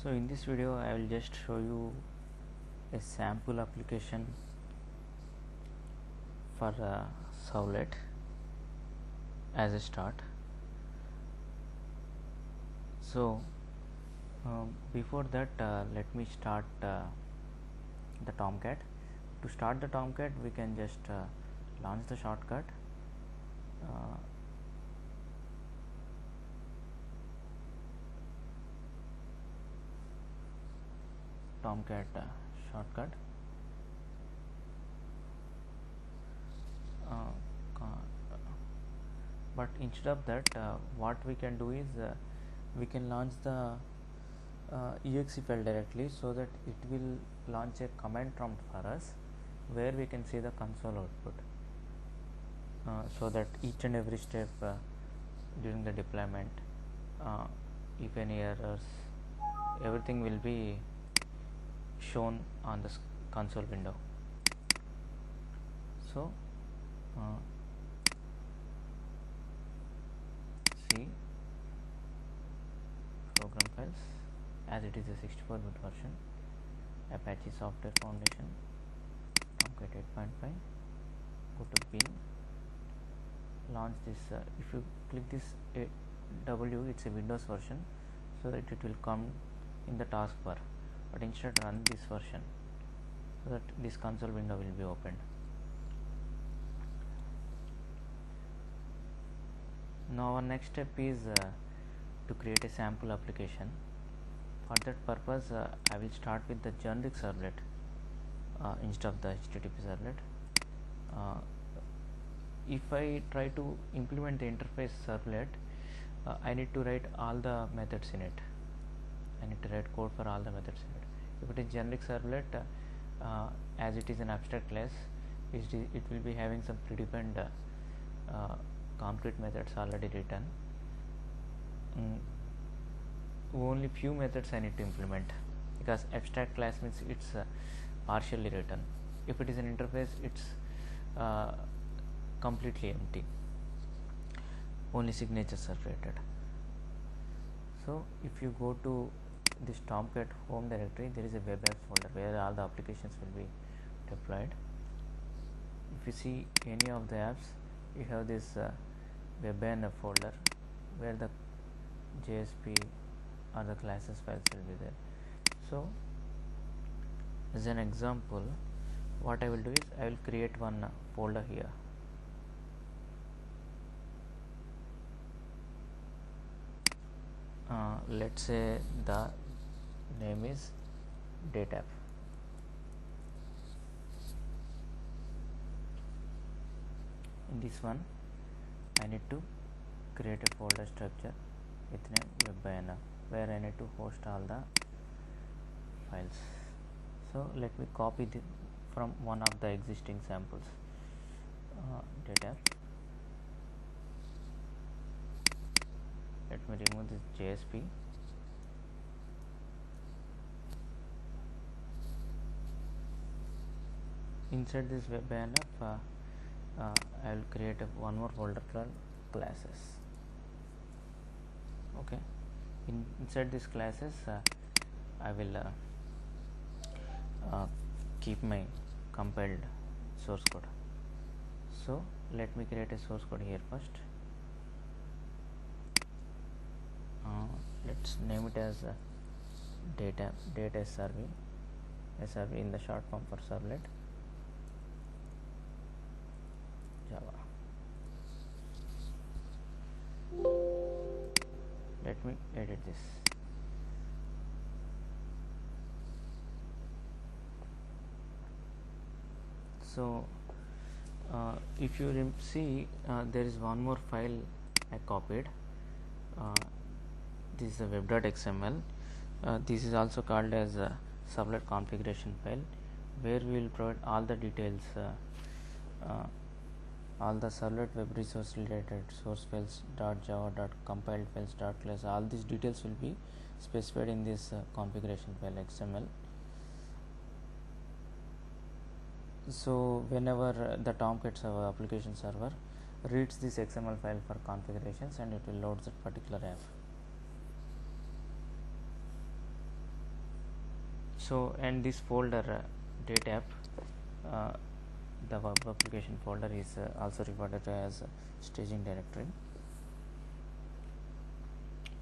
So in this video I will just show you a sample application for servlet as a start. So before that let me start the Tomcat. To start the Tomcat we can just launch the shortcut. Tomcat shortcut. But instead of that what we can do is we can launch the exe file directly, so that it will launch a command prompt for us where we can see the console output, so that each and every step during the deployment, if any errors, everything will be shown on the console window. So see program files, as it is a 64-bit version, Apache Software Foundation, Tomcat 8.5, go to bin, launch this. If you click this W, it's a Windows version, so that it will come in the taskbar, but instead run this version, so that this console window will be opened. Now our next step is to create a sample application. For that purpose I will start with the generic servlet instead of the HTTP servlet. If I try to implement the interface servlet, I need to write all the methods in it. I need to write code for all the methods in it. If it is generic servlet, as it is an abstract class, it will be having some predefined concrete methods already written. Only few methods I need to implement, because abstract class means it's partially written. If it is an interface, it's completely empty, only signatures are created. So if you go to this Tomcat home directory, there is a web apps folder where all the applications will be deployed. If you see any of the apps, you have this web folder where the JSP or the classes files will be there. So as an example, what I will do is I will create one folder here. Let's say the name is data. In this one I need to create a folder structure with name web, where I need to host all the files. So let me copy from one of the existing samples, data. Let me remove this JSP. Inside this web I will create one more folder called classes. Okay, inside these classes I will keep my compiled source code. So let me create a source code here first. Let's name it as data SRV in the short form for servlet Java. Let me edit this. So if you see, there is one more file I copied. This is a web.xml. This is also called as a servlet configuration file, where we will provide all the details, all the servlet web resource related source files, .java, .compiled files, .class, all these details will be specified in this configuration file XML. So whenever the Tomcat server application server reads this XML file for configurations, and it will load that particular app. So, and this folder date app, the web application folder is also referred to as staging directory.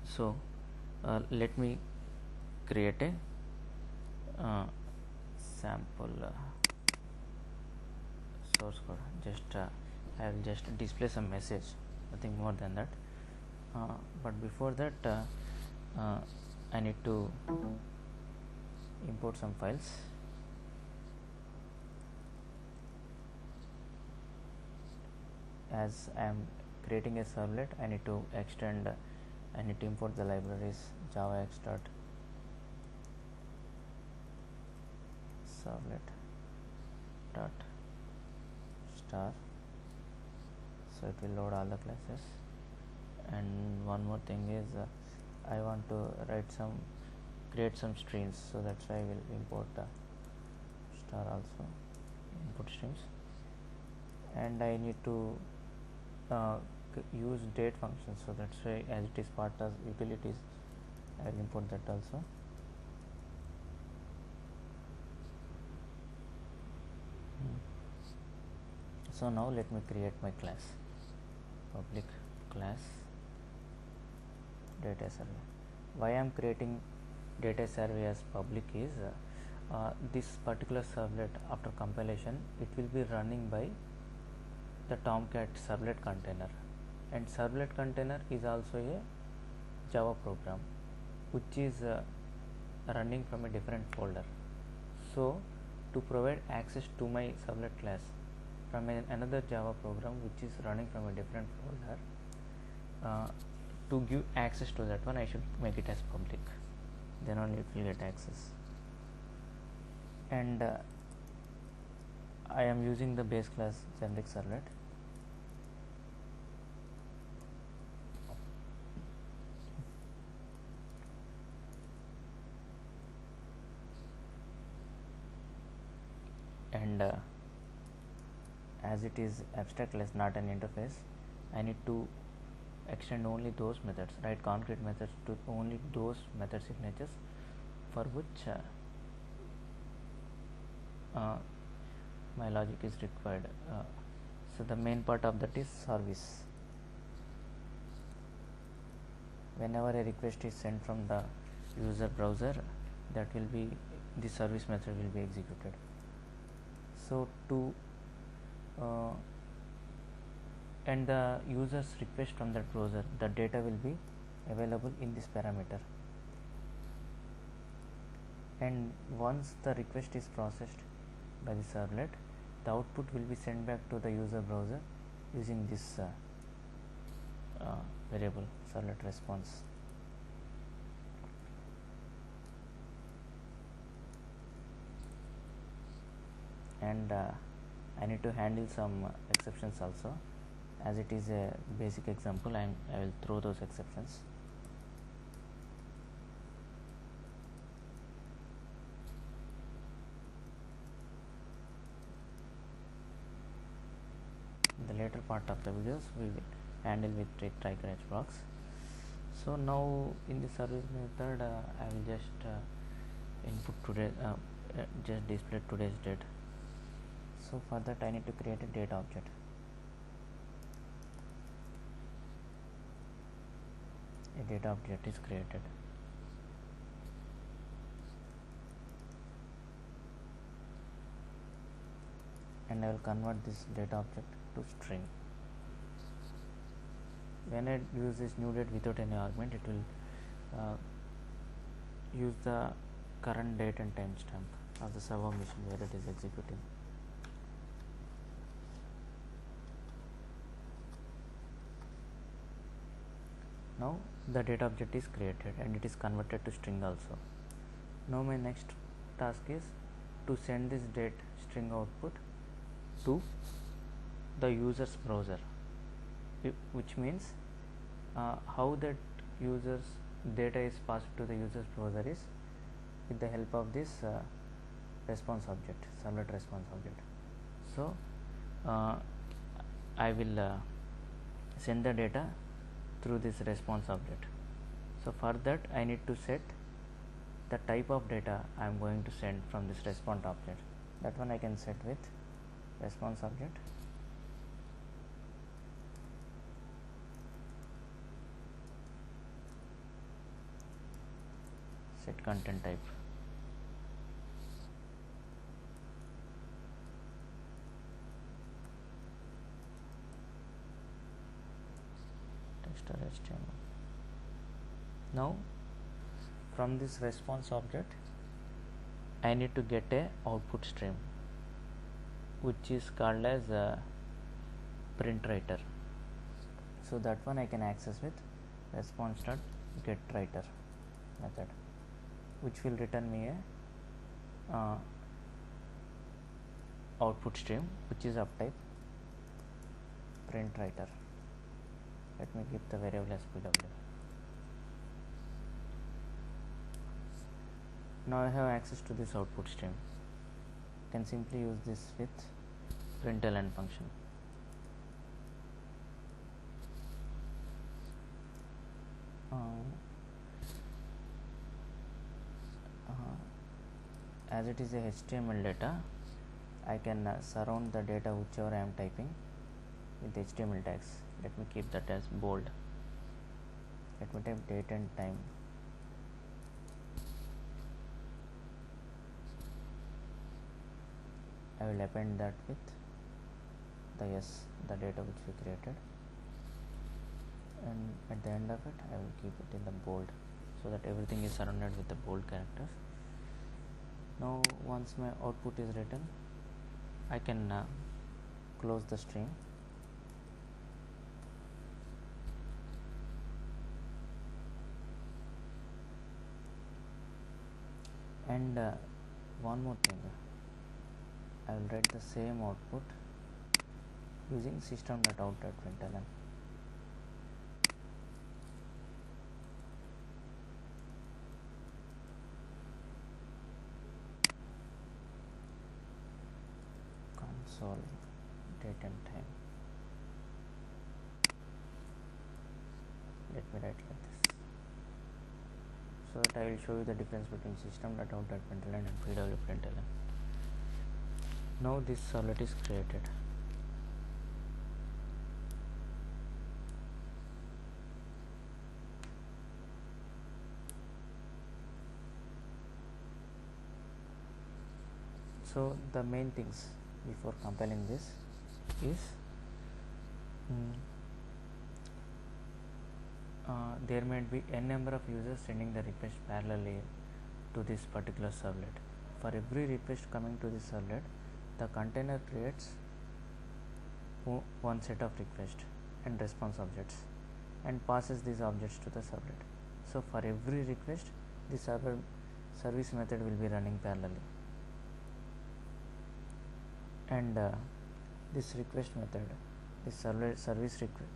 So let me create a sample source code. Just I will just display some message, nothing more than that. But before that I need to import some files. As I am creating a servlet, I need to extend, I need to import the libraries javax dot servlet dot star, so it will load all the classes. And one more thing is I want to create some strings, so that's why I will import star also, input strings. And I need to use date function, so that's why, as it is part of utilities, I will import that also. So now let me create my class, public class data survey. Why I am creating data survey as public is this particular servlet, after compilation, it will be running by the Tomcat servlet container, and servlet container is also a Java program which is running from a different folder. So to provide access to my servlet class from another Java program which is running from a different folder, to give access to that one, I should make it as public, then only it will get access. And I am using the base class generic servlet. And as it is abstract class, not an interface, I need to extend only those methods, write concrete methods to only those method signatures for which my logic is required. So the main part of that is service. Whenever a request is sent from the user browser, that will be, the service method will be executed. So to and the user's request from that browser, the data will be available in this parameter. And once the request is processed by the servlet, the output will be sent back to the user browser using this variable servlet response. And I need to handle some exceptions also. As it is a basic example, I will throw those exceptions. The later part of the videos we will handle with try catch blocks. So now in the service method, I will just input today, just display today's date. So for that I need to create a date object. A data object is created. And I will convert this data object to string. When I use this new date without any argument, it will use the current date and timestamp of the server machine where it is executing. Now the data object is created and it is converted to string also. Now my next task is to send this date string output to the user's browser, which means how that user's data is passed to the user's browser is with the help of this response object, servlet response object. So I will send the data through this response object. So for that I need to set the type of data I am going to send from this response object. That one I can set with response object set content type. Text or HTML. Now from this response object I need to get a output stream which is called as a print writer. So that one I can access with response.getWriter method, which will return me a output stream which is of type print writer. Let me give the variable as pw. Now I have access to this output stream. I can simply use this with println function. As it is a HTML data, I can surround the data whichever I am typing with HTML tags. Let me keep that as bold. Let me type date and time. I will append that with the the data which we created, and at the end of it I will keep it in the bold so that everything is surrounded with the bold characters. Now once my output is written, I can close the stream and one more thing, I will write the same output using system.out.println. Console date and time. Let me write like this so that I will show you the difference between system.out.println and pw.println. Now this servlet is created. So the main things before compiling this is there might be n number of users sending the request parallelly to this particular servlet. For every request coming to this servlet, the container creates one set of request and response objects and passes these objects to the servlet. So for every request, the service method will be running parallelly, and this request method, this service request,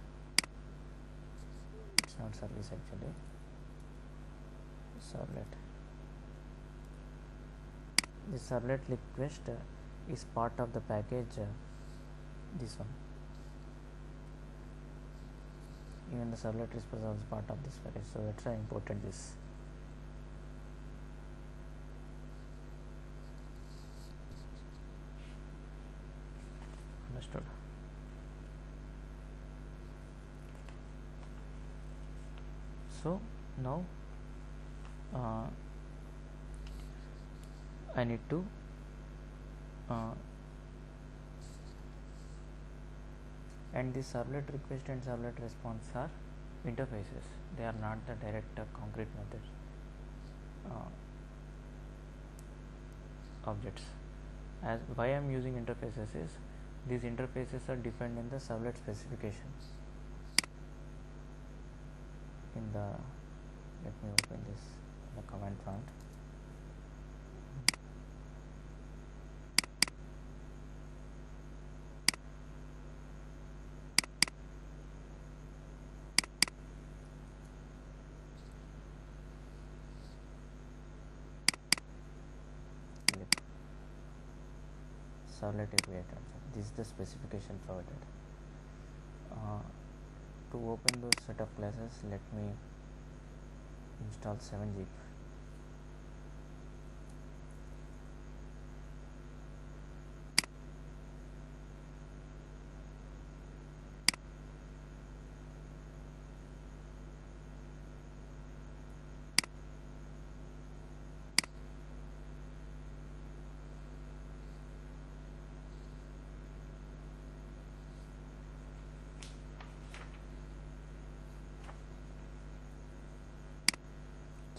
it's not service actually, servlet. This servlet request is part of the package, this one. Even the servlet response is part of this package, so that's why I imported this. Understood? So now I need to and the servlet request and servlet response are interfaces. They are not the direct concrete methods objects. As why I am using interfaces is these interfaces are defined in the servlet specification. In the, let me open this in the command prompt. Servlet API concept. This is the specification provided. To open those set of classes, let me install 7-zip.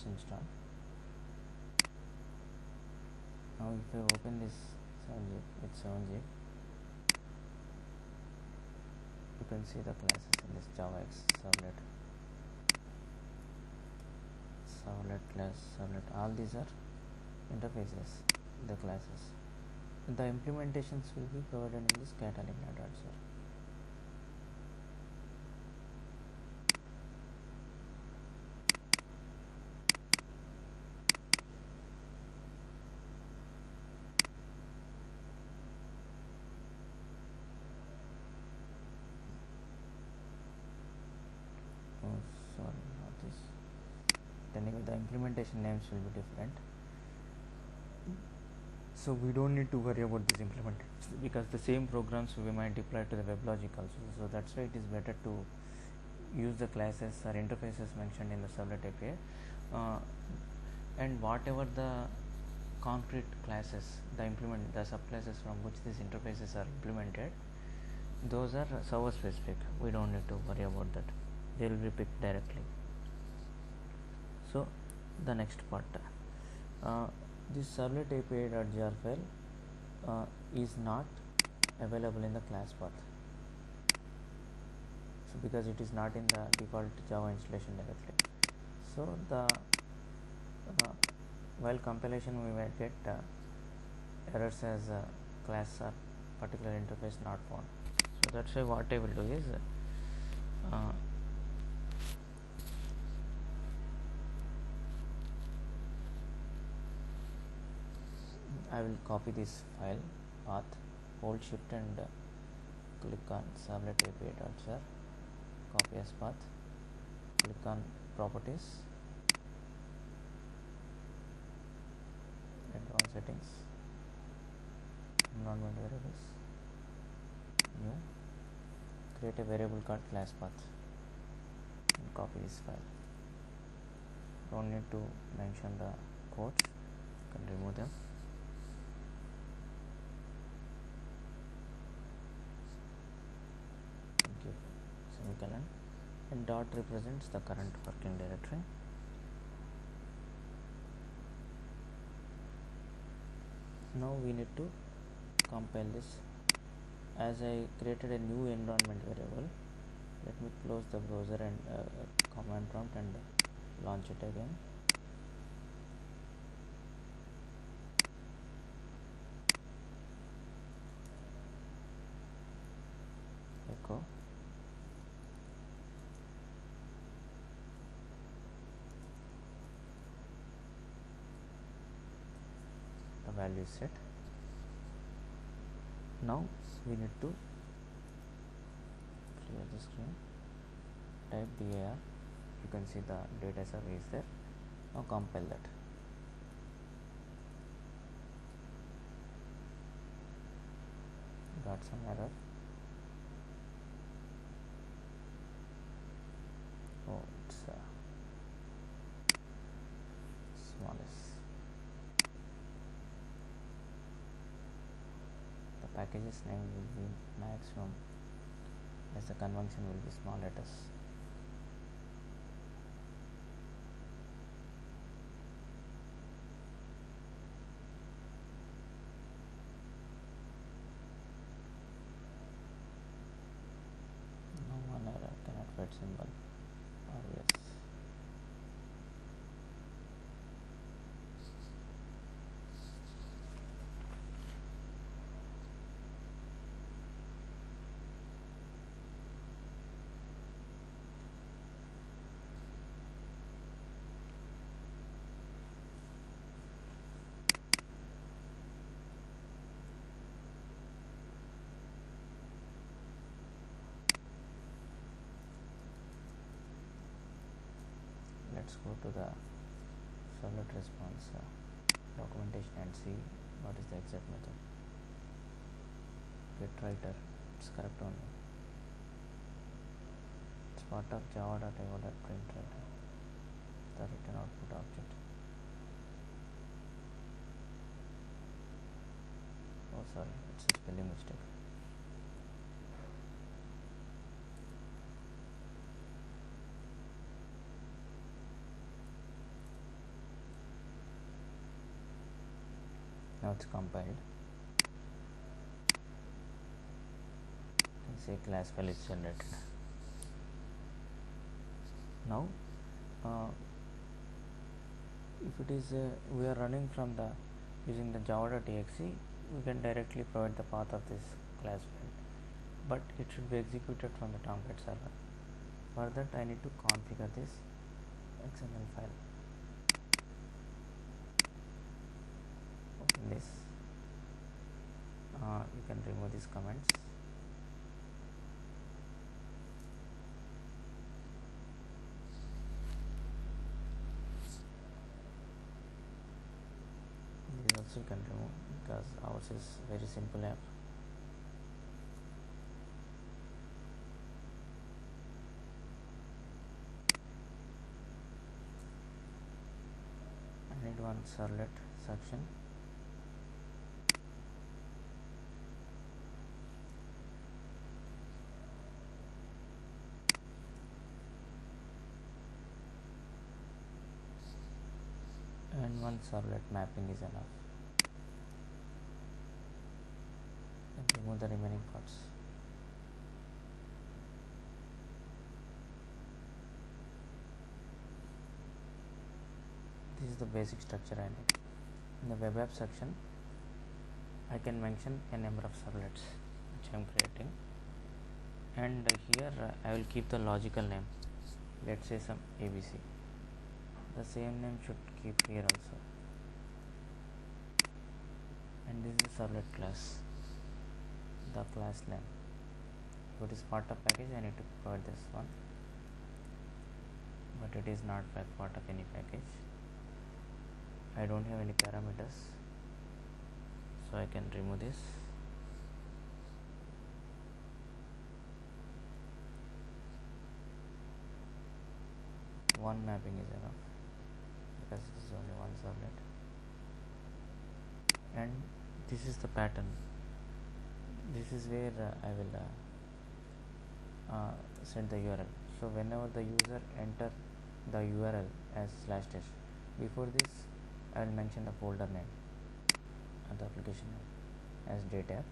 it's installed. Now if I open this 7zip, it's 7zip. You can see the classes in this JavaX servlet class, servlet. All these are interfaces, the classes. The implementations will be provided in this Catalina.ser. Oh, sorry, not this. Anyway, the implementation names will be different. So we don't need to worry about this implementation because the same programs we might deploy to the WebLogic also. So that's why it is better to use the classes or interfaces mentioned in the servlet API, and whatever the concrete classes, the subclasses from which these interfaces are implemented, those are server specific. We don't need to worry about that. They will be picked directly. So the next part, this servlet API.jar file is not available in the class path. So because it is not in the default Java installation directly. So the while compilation we might get errors as class or particular interface not found. So that's why what I will do is I will copy this file path, hold shift and click on servlet API.jar, copy as path, click on properties, advanced settings, environment variables, new, create a variable called class path and copy this file. Don't need to mention the codes, you can remove them. Give semicolon, and dot represents the current working directory. Now we need to compile this. As I created a new environment variable, let me close the browser and command prompt and launch it again. Echo the value is set. Now we need to clear the screen, type dir, you can see the data survey is there. Now compile that. Got some error. Oh, it's smallest. The package's name will be maximum as the convention will be small letters. No one error, cannot fit symbol or yes. Let's go to the servlet response documentation and see what is the exact method. Get writer, it's correct only. It's part of java.io.print writer, the return output object. Oh sorry, it's a spelling mistake. Now it's compiled. You can say class file is generated. Now if it is we are running from the using the java.exe, we can directly provide the path of this class file, but it should be executed from the Tomcat server. For that I need to configure this XML file. Open this. You can remove these comments. These also you can remove because ours is very simple app. I need one servlet section. And one servlet mapping is enough. And remove the remaining parts. This is the basic structure I need. In the web app section, I can mention a number of servlets which I am creating, and here I will keep the logical name. Let's say some ABC. The same name should keep here also. And this is the servlet class. The class name. If it is part of package, I need to provide this one, but it is not part of any package. I don't have any parameters, so I can remove this. One mapping is enough because it is only one servlet. And this is the pattern. This is where I will send the URL. So whenever the user enter the URL as /test, before this I will mention the folder name and the application name as dateapp.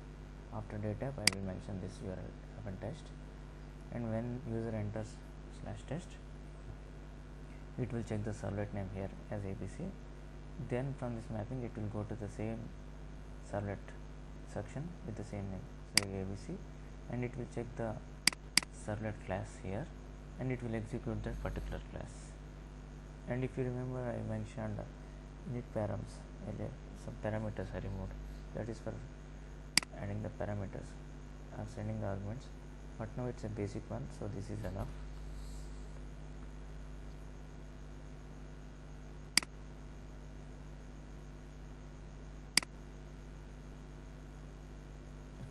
After dateapp I will mention this URL test, and when user enters /test, it will check the servlet name here as ABC. Then from this mapping it will go to the same servlet section with the same name, so ABC, and it will check the servlet class here, and it will execute that particular class. And if you remember, I mentioned init params earlier. Some parameters are removed. That is for adding the parameters or sending the arguments, but now it's a basic one, so this is enough.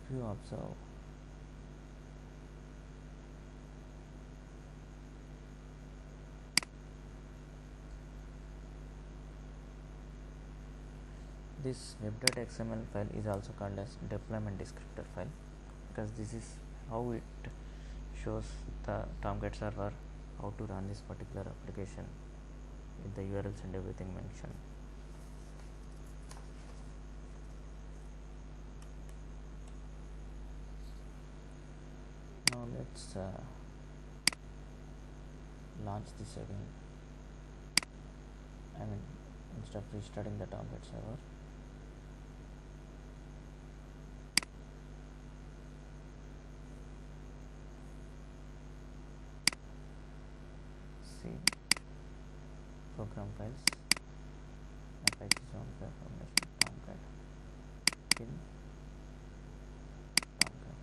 If you observe, this web.xml file is also called as deployment descriptor file, because this is how it shows the Tomcat server how to run this particular application with the URLs and everything mentioned. Now let's launch this again. I mean, instead of restarting the Tomcat server, see program files, Apache zone formation, Tomcat, pin Tomcat.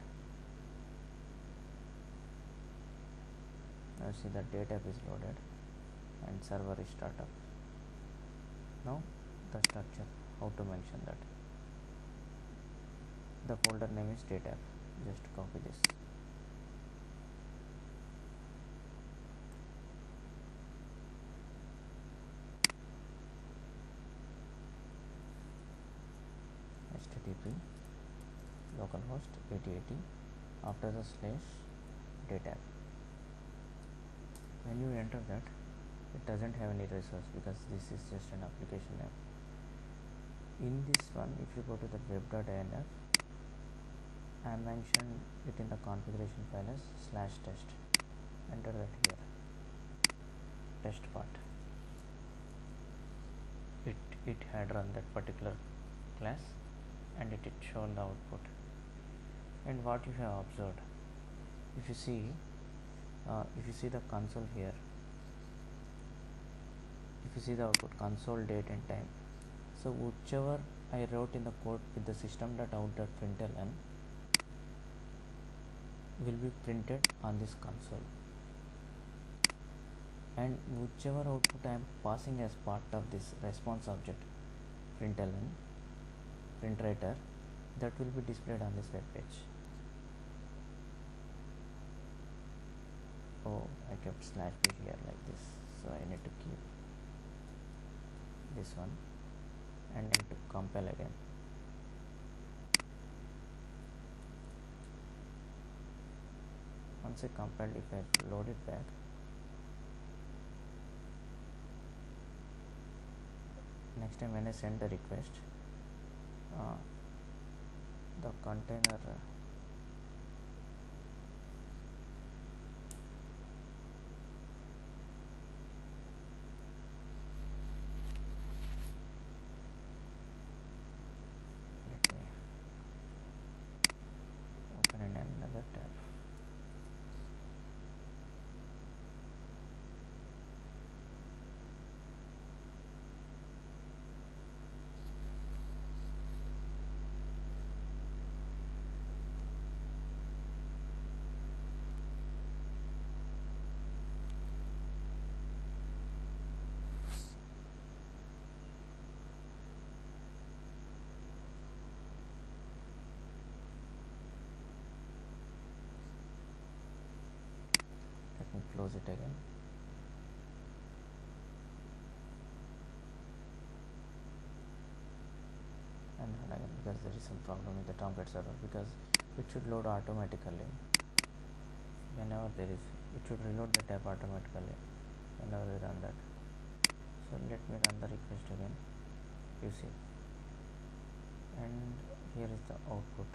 Now see the database is loaded and server is startup. Now the structure, how to mention that. The folder name is dateapp. Just copy this. HTTP localhost 8080 after the / dateapp. When you enter that, it doesn't have any resource because this is just an application app. In this one, if you go to the web.inf, I mentioned it in the configuration file as /test. Enter that here, test part. It had run that particular class and it shown the output. And what you have observed, if you see the console here, if you see the output console date and time, so whichever I wrote in the code with the system.out.println will be printed on this console, and whichever output I am passing as part of this response object println print writer, that will be displayed on this web page. Oh, I kept /p here like this, so I need to keep this one and then to compile again. Once I compiled, if I load it back, next time when I send the request, the container let me open in another tab. Let me close it again. And run again, because there is some problem with the Tomcat server, because it should load automatically whenever there is, it should reload the tab automatically whenever we run that. So let me run the request again, you see, and here is the output.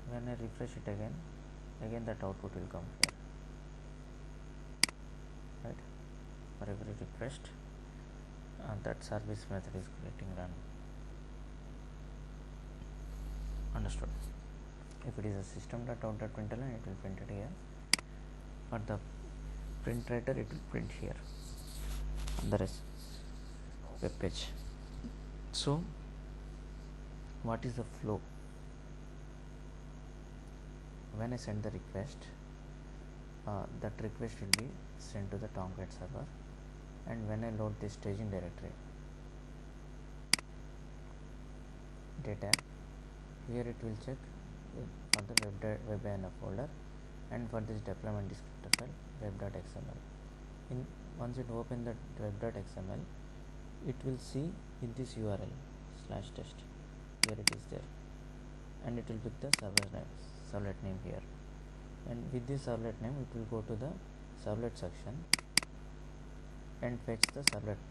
When I refresh it again that output will come here, right? For every request, that service method is getting run. Understood? If it is a system.out.println, it will print it here. For the print writer, it will print here on the rest web page. So what is the flow? When I send the request, that request will be sent to the Tomcat server, and when I load the staging directory data, here it will check for the web.inf folder, and for this deployment descriptor file web.xml. Once it open the web.xml, it will see in this URL /test. Here it is there, and it will pick the servlet name here, and with this servlet name it will go to the servlet section and fetch the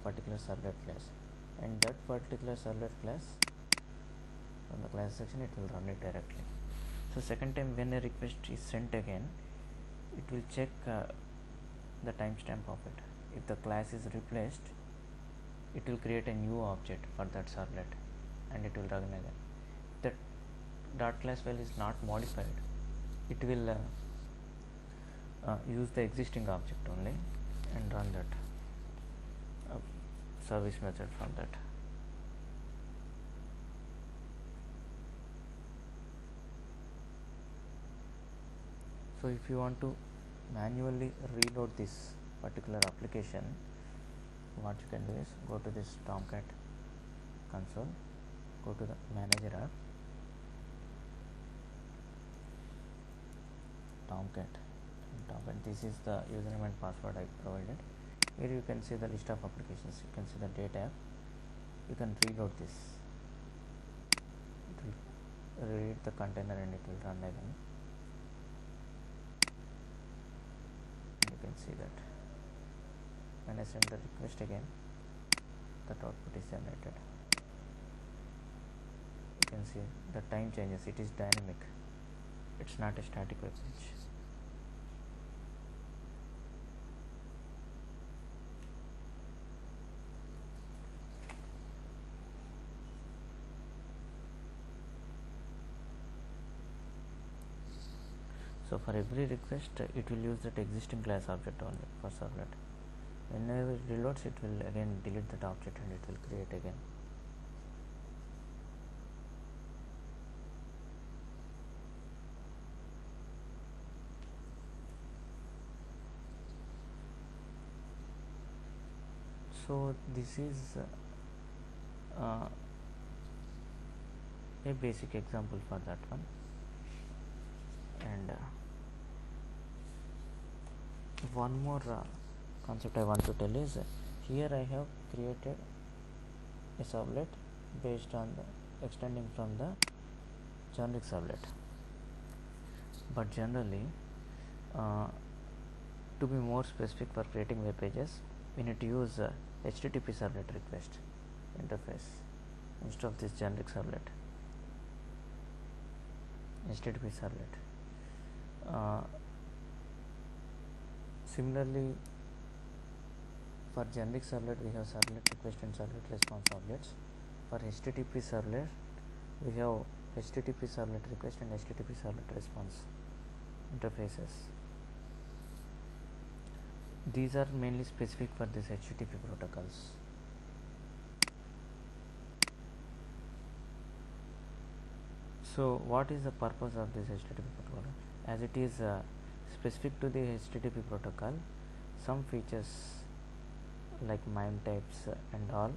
particular servlet class, and that particular servlet class from the class section it will run it directly. So second time when a request is sent again, it will check the timestamp of it. If the class is replaced, it will create a new object for that servlet and it will run again. That dot class file is not modified, it will use the existing object only and run that service method from that. So if you want to manually reload this particular application, what you can do is go to this Tomcat console, go to the manager app, Tomcat, this is the username and password I provided. Here you can see the list of applications, you can see the data app, you can reload this, it will read the container and it will run again, and you can see that. when I send the request again, that output is generated. You can see the time changes, it is dynamic, it's not a static web page. So for every request it will use that existing class object only for servlet. Whenever it reloads, it will again delete that object and it will create again. So this is a basic example for that one. And one more concept I want to tell is here I have created a servlet based on extending from the generic servlet, but generally to be more specific for creating web pages, we need to use HTTP servlet request interface instead of this generic servlet. HTTP servlet. Similarly, for generic servlet we have servlet request and servlet response servlets. For HTTP servlet we have HTTP servlet request and HTTP servlet response interfaces. These are mainly specific for this HTTP protocols. So what is the purpose of this HTTP protocol? As it is specific to the HTTP protocol, some features like MIME types and all,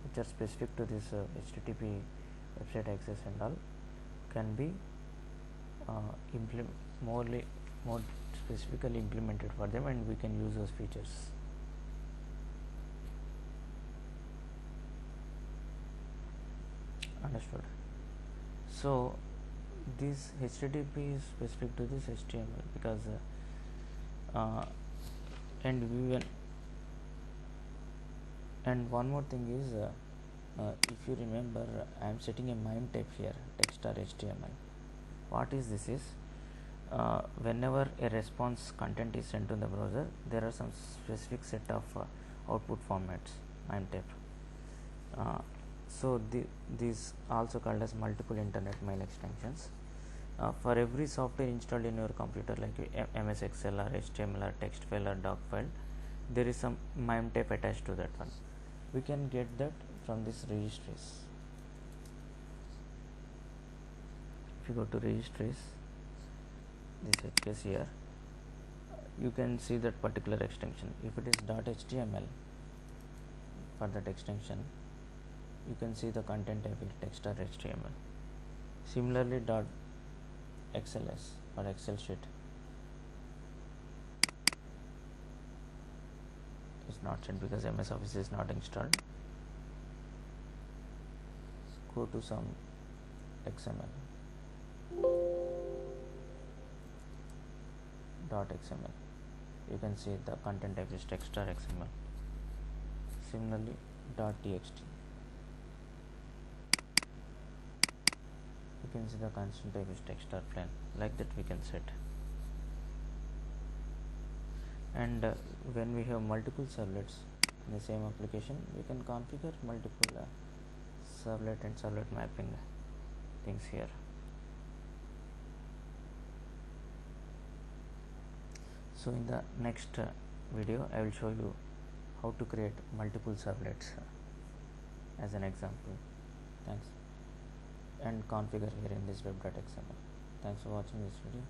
which are specific to this HTTP website access and all, can be more specifically implemented for them, and we can use those features. Understood? So this HTTP is specific to this HTML because and one more thing is if you remember, I am setting a MIME type here, text or HTML. What is this is whenever a response content is sent to the browser, there are some specific set of output formats, MIME type. So these also called as multiple internet mail extensions. For every software installed in your computer like MS Excel or HTML or text file or doc file, there is some MIME type attached to that one. We can get that from this registries. If you go to registries, this HKS here, you can see that particular extension. If it is .html, for that extension you can see the content type is text or HTML. Similarly, .xls or Excel sheet is not set because MS Office is not installed. Go to some XML, .xml. You can see the content type is text or XML. Similarly, .txt. You can see the constant type is text or plain. Like that we can set. And when we have multiple servlets in the same application, we can configure multiple servlet and servlet mapping things here. So in the next video I will show you how to create multiple servlets as an example. Thanks. And configure here in this web.xml. Thanks for watching this video.